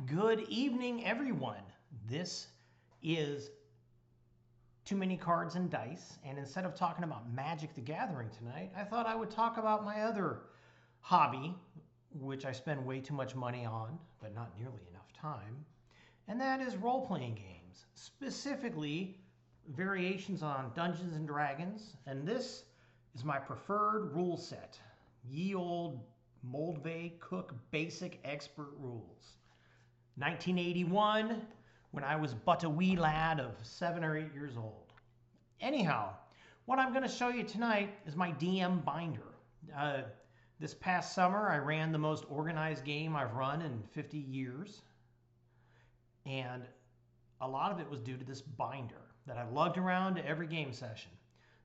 Good evening, everyone. This is Too Many Cards and Dice, and instead of talking about Magic the Gathering tonight, I thought I would talk about my other hobby, which I spend way too much money on, but not nearly enough time, and that is role playing games, specifically variations on Dungeons and Dragons, and this is my preferred rule set Ye Old Moldvay Cook Basic Expert Rules. 1981, when I was but a wee lad of 7 or 8 years old. Anyhow, what I'm going to show you tonight is my DM binder. This past summer, I ran the most organized game I've run in 50 years. And a lot of it was due to this binder that I lugged around to every game session.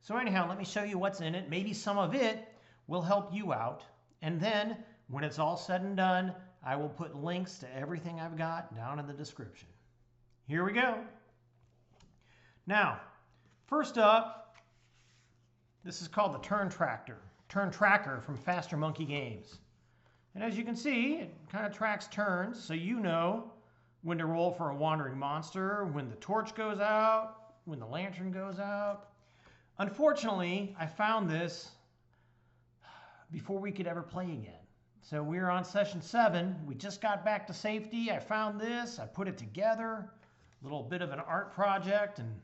So anyhow, let me show you what's in it. Maybe some of it will help you out. And then, when it's all said and done, I will put links to everything I've got down in the description. Here we go. Now, first up, this is called the Turn Tracker from Faster Monkey Games. And as you can see, it kind of tracks turns, so you know when to roll for a wandering monster, when the torch goes out, when the lantern goes out. Unfortunately, I found this before we could ever play again. So we were on session 7. We just got back to safety. I found this. I put it together. A little bit of an art project. And,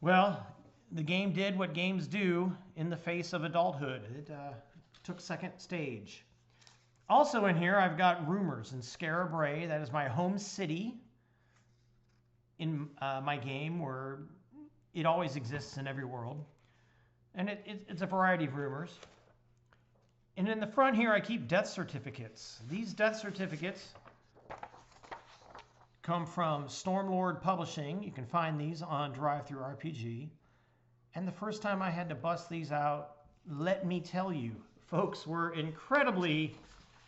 well, the game did what games do in the face of adulthood. It took second stage. Also in here, I've got Rumors in Scarab Ray. That is my home city in my game, where it always exists in every world. And it's a variety of rumors. And in the front here, I keep death certificates. These death certificates come from Stormlord Publishing. You can find these on DriveThruRPG. And the first time I had to bust these out, let me tell you, folks were incredibly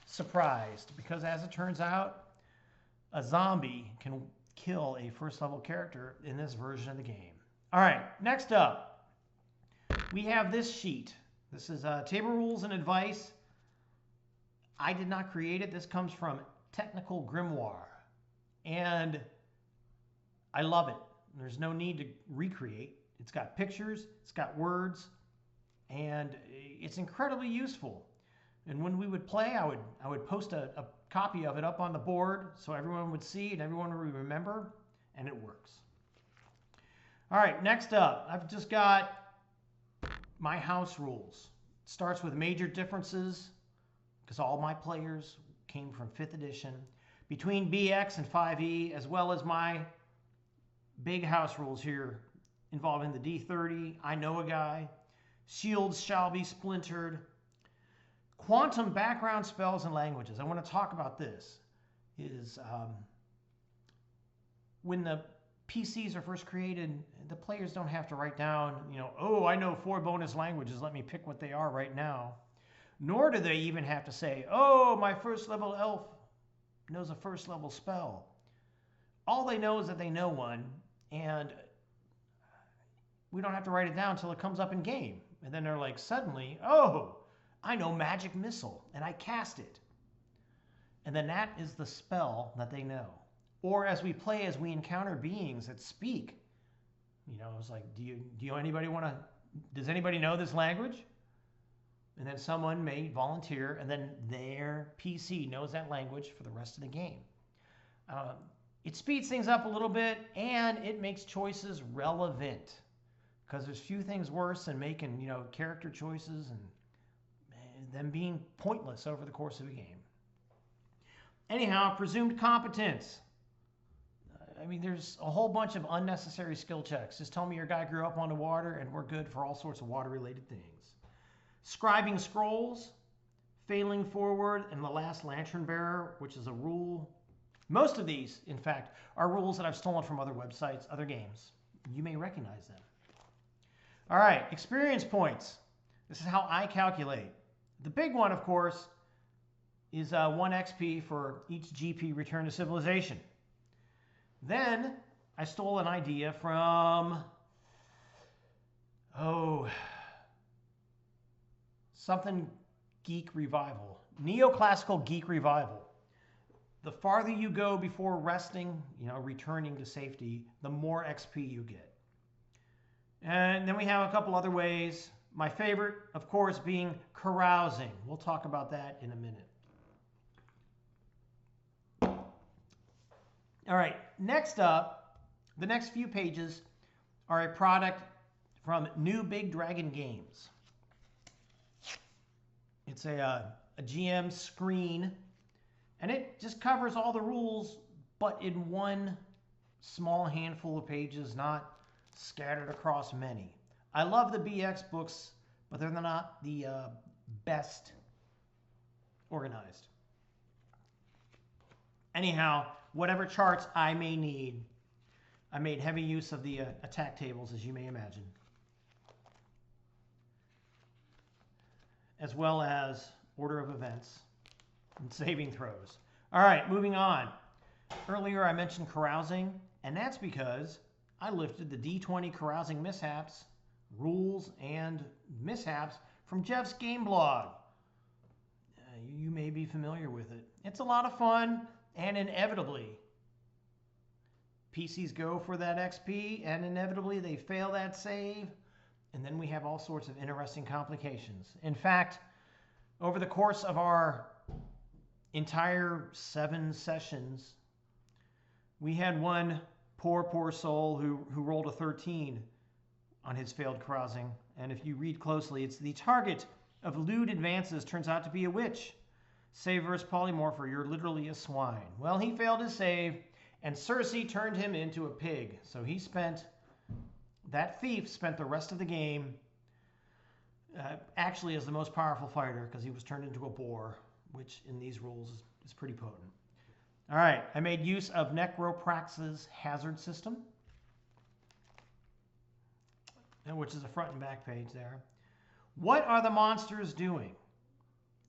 surprised because, as it turns out, a zombie can kill a first level character in this version of the game. All right, next up, we have this sheet. This is Table Rules and Advice. I did not create it. This comes from Technical Grimoire. And I love it. There's no need to recreate. It's got pictures, it's got words, and it's incredibly useful. And when we would play, I would post a copy of it up on the board so everyone would see and everyone would remember, and it works. All right, next up, I've just got my house rules. It starts with major differences, because all my players came from 5th edition, between BX and 5e, as well as my big house rules here involving the D30, I Know a Guy, Shields Shall Be Splintered, quantum background spells and languages. I want to talk about this. Is when the PCs are first created, the players don't have to write down, oh, I know 4 bonus languages, let me pick what they are right now. Nor do they even have to say, oh, my first level elf knows a first level spell. All they know is that they know one, and we don't have to write it down until it comes up in game. And then they're like, suddenly, oh, I know Magic Missile, and I cast it. And then that is the spell that they know. Or as we play, as we encounter beings that speak, it's like, does anybody know this language? And then someone may volunteer, and then their PC knows that language for the rest of the game. It speeds things up a little bit, and it makes choices relevant, because there's few things worse than making, character choices and them being pointless over the course of a game. Anyhow, presumed competence. There's a whole bunch of unnecessary skill checks. Just tell me your guy grew up on the water, and we're good for all sorts of water-related things. Scribing scrolls, failing forward, and the last lantern bearer, which is a rule. Most of these, in fact, are rules that I've stolen from other websites, other games. You may recognize them. All right, experience points. This is how I calculate. The big one, of course, is 1 XP for each GP Return to Civilization. Then I stole an idea from, something Geek Revival, Neoclassical Geek Revival. The farther you go before resting, returning to safety, the more XP you get. And then we have a couple other ways. My favorite, of course, being carousing. We'll talk about that in a minute. All right, next up, the next few pages are a product from New Big Dragon Games. It's a GM screen, and it just covers all the rules, but in one small handful of pages, not scattered across many. I love the BX books, but they're not the best organized. Anyhow, whatever charts I may need, I made heavy use of the attack tables, as you may imagine, as well as order of events and saving throws. All right, moving on. Earlier I mentioned carousing, and that's because I lifted the D20 carousing mishaps, rules, and mishaps from Jeff's game blog. You may be familiar with it. It's a lot of fun, and inevitably, PCs go for that XP, and inevitably they fail that save, and then we have all sorts of interesting complications. In fact, over the course of our entire 7 sessions, we had one poor soul who rolled a 13 on his failed carousing. And if you read closely, it's the target of lewd advances turns out to be a witch. Save versus polymorpher, you're literally a swine. Well, he failed his save, and Cersei turned him into a pig. So that thief spent the rest of the game actually as the most powerful fighter, because he was turned into a boar, which in these rules is pretty potent. All right, I made use of Necroprax's hazard system, which is a front and back page there. What are the monsters doing?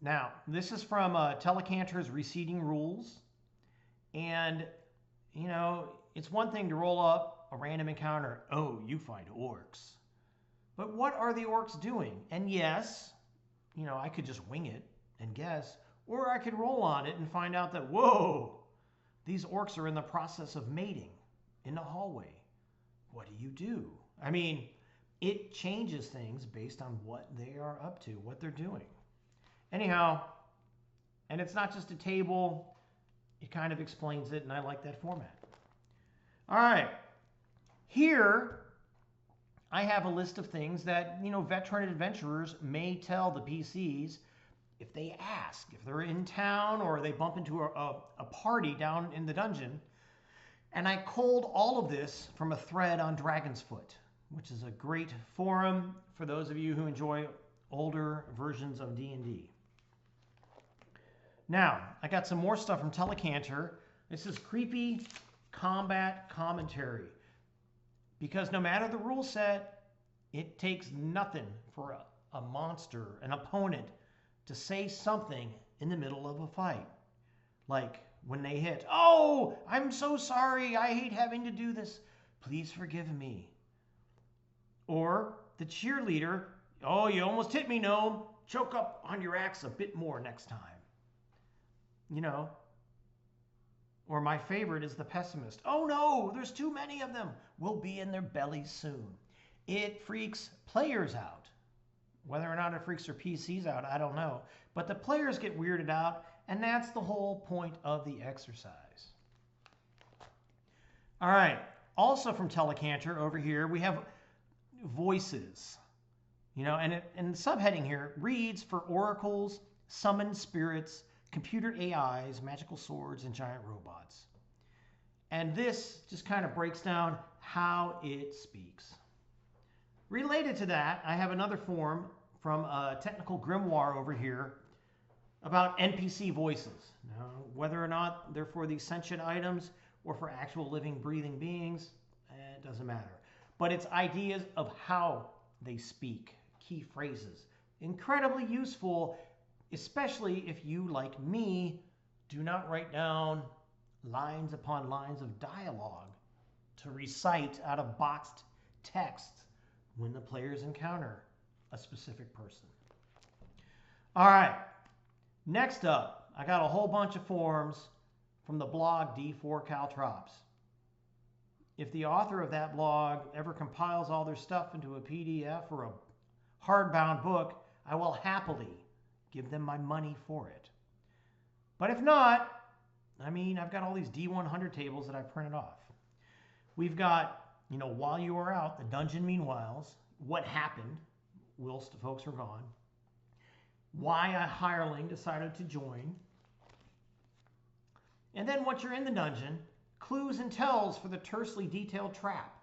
Now, this is from Telecanter's Receding Rules. And, it's one thing to roll up a random encounter. Oh, you find orcs. But what are the orcs doing? And yes, I could just wing it and guess. Or I could roll on it and find out that, whoa, these orcs are in the process of mating in the hallway. What do? I mean, it changes things based on what they are up to, what they're doing. Anyhow, and it's not just a table, it kind of explains it, and I like that format. All right, here I have a list of things that, veteran adventurers may tell the PCs if they ask, if they're in town or they bump into a party down in the dungeon. And I culled all of this from a thread on Dragon's Foot, which is a great forum for those of you who enjoy older versions of D&D. Now, I got some more stuff from Telecanter. This is Creepy Combat Commentary. Because no matter the rule set, it takes nothing for a monster, an opponent, to say something in the middle of a fight. Like when they hit, "Oh, I'm so sorry, I hate having to do this. Please forgive me." Or the cheerleader, "Oh, you almost hit me, gnome. Choke up on your axe a bit more next time." Or my favorite is the pessimist. "Oh no, there's too many of them. We'll be in their bellies soon." It freaks players out. Whether or not it freaks their PCs out, I don't know. But the players get weirded out, and that's the whole point of the exercise. All right, also from Telecanter over here, we have voices. And the subheading here reads for oracles, summoned spirits, computer AIs, magical swords, and giant robots. And this just kind of breaks down how it speaks. Related to that, I have another form from Technical Grimoire over here about NPC voices. Now, whether or not they're for these sentient items or for actual living, breathing beings, it doesn't matter. But it's ideas of how they speak, key phrases. Incredibly useful, especially if you, like me, do not write down lines upon lines of dialogue to recite out of boxed text when the players encounter a specific person. All right, next up, I got a whole bunch of forms from the blog D4 Caltrops. If the author of that blog ever compiles all their stuff into a PDF or a hardbound book, I will happily give them my money for it. But if not, I mean, I've got all these D100 tables that I printed off. We've got, while you were out, the Dungeon Meanwhiles, what happened whilst the folks were gone, why a hireling decided to join, and then once you're in the dungeon, clues and tells for the tersely detailed trap.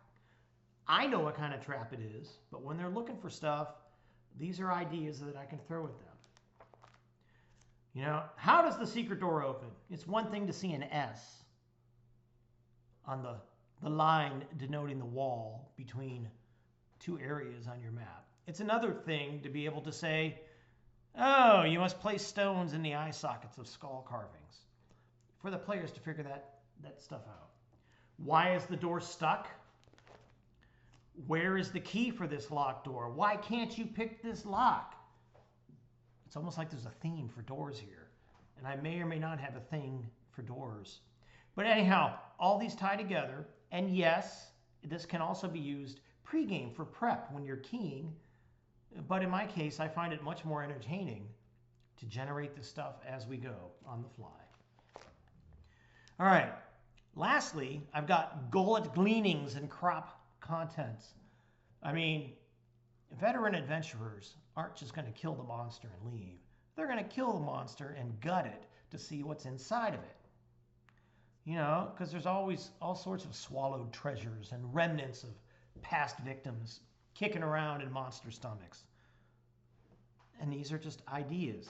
I know what kind of trap it is, but when they're looking for stuff, these are ideas that I can throw at them. How does the secret door open? It's one thing to see an S on the line denoting the wall between two areas on your map. It's another thing to be able to say, oh, you must place stones in the eye sockets of skull carvings, for the players to figure that stuff out. Why is the door stuck? Where is the key for this locked door? Why can't you pick this lock? It's almost like there's a theme for doors here. And I may or may not have a thing for doors. But anyhow, all these tie together. And yes, this can also be used pregame for prep when you're keying. But in my case, I find it much more entertaining to generate this stuff as we go on the fly. All right. Lastly, I've got gullet gleanings and crop contents. I mean, veteran adventurers aren't just going to kill the monster and leave. They're going to kill the monster and gut it to see what's inside of it. Because there's always all sorts of swallowed treasures and remnants of past victims kicking around in monster stomachs. And these are just ideas.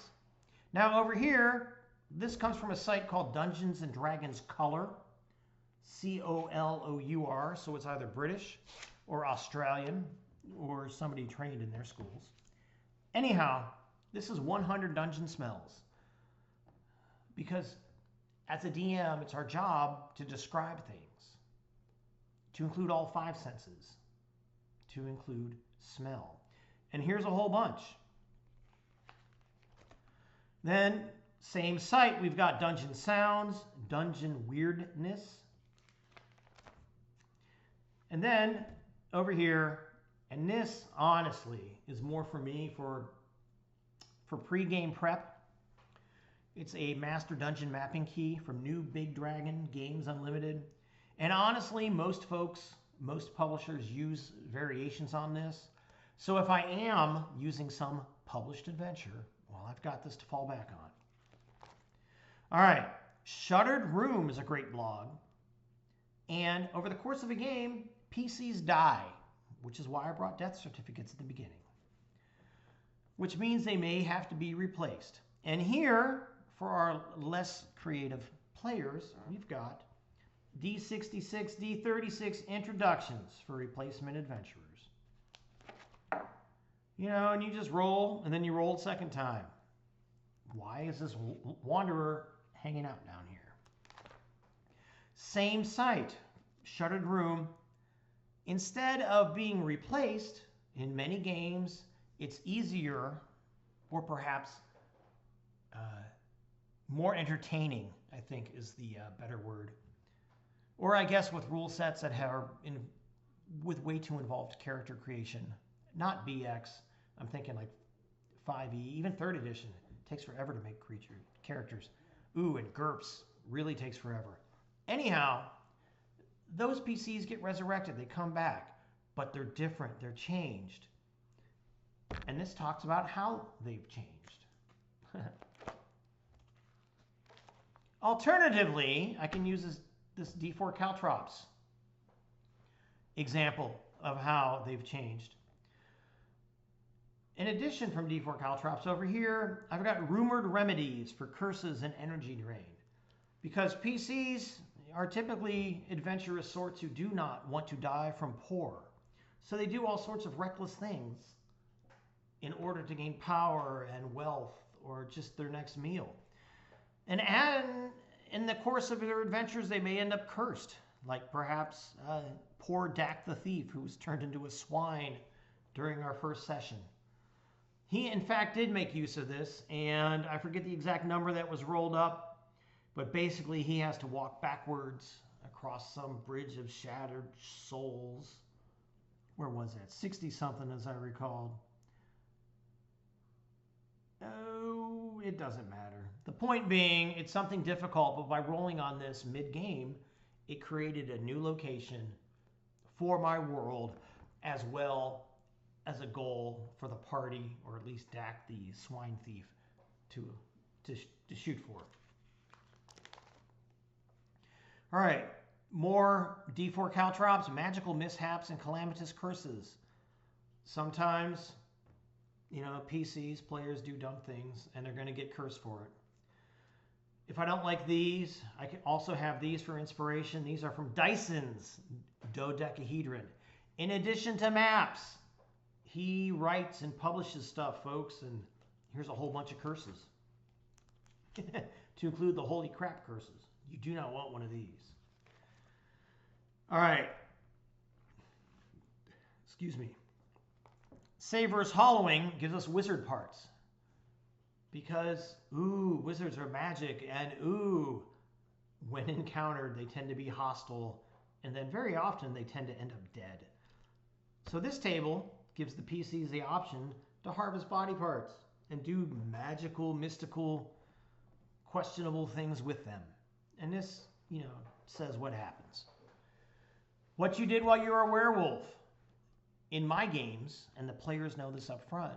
Now over here, this comes from a site called Dungeons and Dragons Color. C-O-L-O-U-R, so it's either British or Australian or somebody trained in their schools. Anyhow, this is 100 dungeon smells. Because as a DM, it's our job to describe things, to include all 5 senses, to include smell. And here's a whole bunch. Then, same site, we've got dungeon sounds, dungeon weirdness. And then over here, and this honestly is more for me for pre-game prep. It's a master dungeon mapping key from New Big Dragon Games Unlimited. And honestly, most publishers use variations on this. So if I am using some published adventure, well, I've got this to fall back on. All right, Shuttered Room is a great blog. And over the course of a game, PCs die, which is why I brought death certificates at the beginning, which means they may have to be replaced. And here, for our less creative players, we've got D66, D36 introductions for replacement adventurers. And you just roll, and then you roll a second time. Why is this wanderer hanging out down here? Same site, Shuttered Room. Instead of being replaced, in many games, it's easier, or perhaps more entertaining, I think is the better word. Or I guess with rule sets that are with way too involved character creation. Not BX, I'm thinking like 5e, even 3rd edition. It takes forever to make characters. Ooh, and GURPS really takes forever. Anyhow, those PCs get resurrected, they come back, but they're different, they're changed. And this talks about how they've changed. Alternatively, I can use this D4 Caltrops example of how they've changed. In addition from D4 Caltrops over here, I've got rumored remedies for curses and energy drain. Because PCs are typically adventurous sorts who do not want to die from poor. So they do all sorts of reckless things in order to gain power and wealth or just their next meal. And in the course of their adventures, they may end up cursed, like perhaps poor Dak the Thief, who was turned into a swine during our first session. He, in fact, did make use of this, and I forget the exact number that was rolled up, But basically, he has to walk backwards across some bridge of shattered souls. Where was that? 60 something, as I recalled. Oh, it doesn't matter. The point being, it's something difficult, but by rolling on this mid-game, it created a new location for my world, as well as a goal for the party, or at least Dak the swine thief, to shoot for. All right, more D4 caltrops, magical mishaps, and calamitous curses. Sometimes, PCs, players do dumb things, and they're going to get cursed for it. If I don't like these, I can also have these for inspiration. These are from Dyson's Dodecahedron. In addition to maps, he writes and publishes stuff, folks, and here's a whole bunch of curses. To include the holy crap curses. You do not want one of these. All right. Excuse me. Savor's Hollowing gives us wizard parts. Because, wizards are magic, and when encountered, they tend to be hostile, and then very often they tend to end up dead. So this table gives the PCs the option to harvest body parts and do magical, mystical, questionable things with them. And this, says what happens. What you did while you were a werewolf. In my games, and the players know this up front,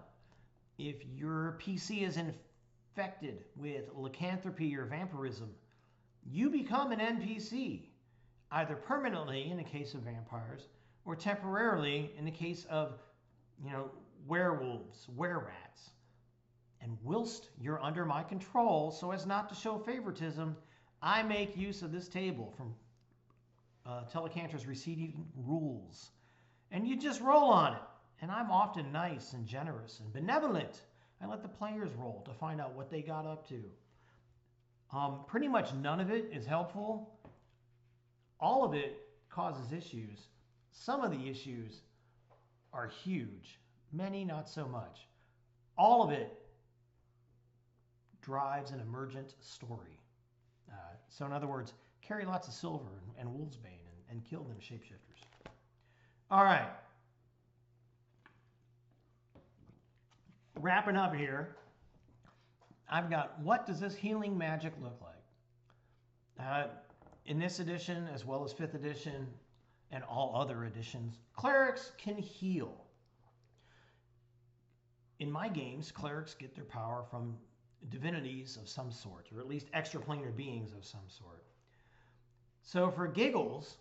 if your PC is infected with lycanthropy or vampirism, you become an NPC, either permanently in the case of vampires, or temporarily in the case of, werewolves, were-rats. And whilst you're under my control, so as not to show favoritism, I make use of this table from Telecanter's Receding Rules. And you just roll on it. And I'm often nice and generous and benevolent. I let the players roll to find out what they got up to. Pretty much none of it is helpful. All of it causes issues. Some of the issues are huge. Many not so much. All of it drives an emergent story. So in other words, carry lots of silver and wolfsbane and kill them shapeshifters. All right. Wrapping up here, I've got what does this healing magic look like? In this edition, as well as 5th edition and all other editions, clerics can heal. In my games, clerics get their power from divinities of some sort, or at least extraplanar beings of some sort. So for giggles,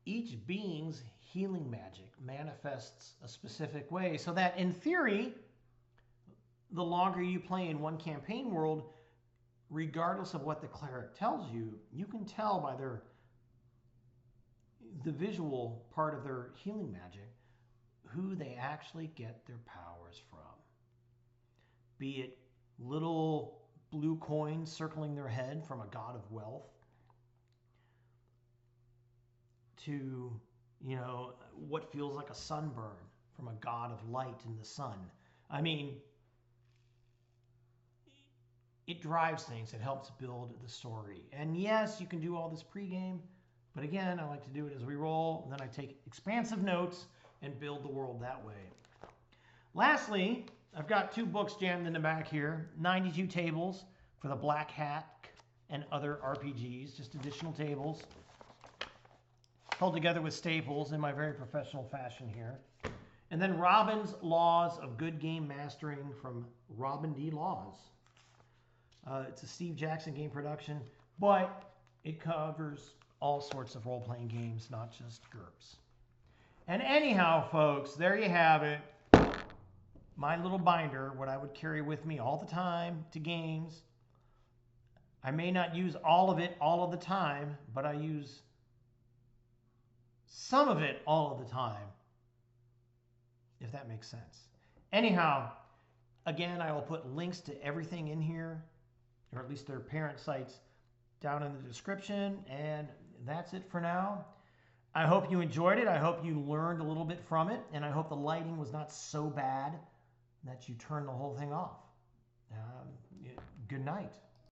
each being's healing magic manifests a specific way, so that in theory, the longer you play in one campaign world, regardless of what the cleric tells you, you can tell by the visual part of their healing magic who they actually get their powers from. Be it little blue coins circling their head from a god of wealth, to, what feels like a sunburn from a god of light in the sun. I mean, it drives things. It helps build the story. And yes, you can do all this pregame, but again, I like to do it as we roll. Then I take expansive notes and build the world that way. Lastly, I've got 2 books jammed in the back here. 92 tables for the Black Hat and other RPGs, just additional tables. Held together with staples in my very professional fashion here. And then Robin's Laws of Good Game Mastering from Robin D. Laws. It's a Steve Jackson game production, but it covers all sorts of role-playing games, not just GURPS. And anyhow, folks, there you have it. My little binder, what I would carry with me all the time to games. I may not use all of it all of the time, but I use some of it all of the time, if that makes sense. Anyhow, again, I will put links to everything in here, or at least their parent sites, down in the description, and that's it for now. I hope you enjoyed it. I hope you learned a little bit from it, and I hope the lighting was not so bad that you turned the whole thing off. Good night.